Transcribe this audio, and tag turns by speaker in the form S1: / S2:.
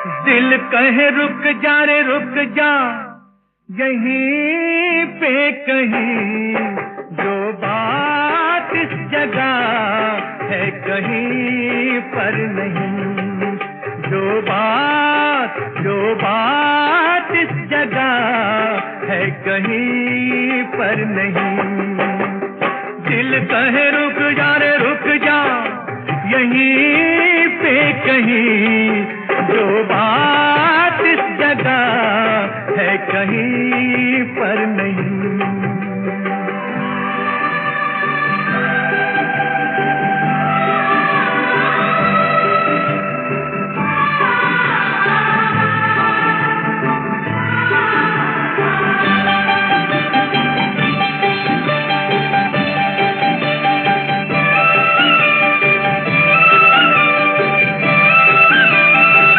S1: दिल कहे रुक जा रे रुक जा, यहीं पे कहीं जो बात इस जगह है कहीं पर नहीं। जो बात इस जगह है कहीं पर नहीं। दिल कहे रुक जा रे रुक जा, यहीं पे कहीं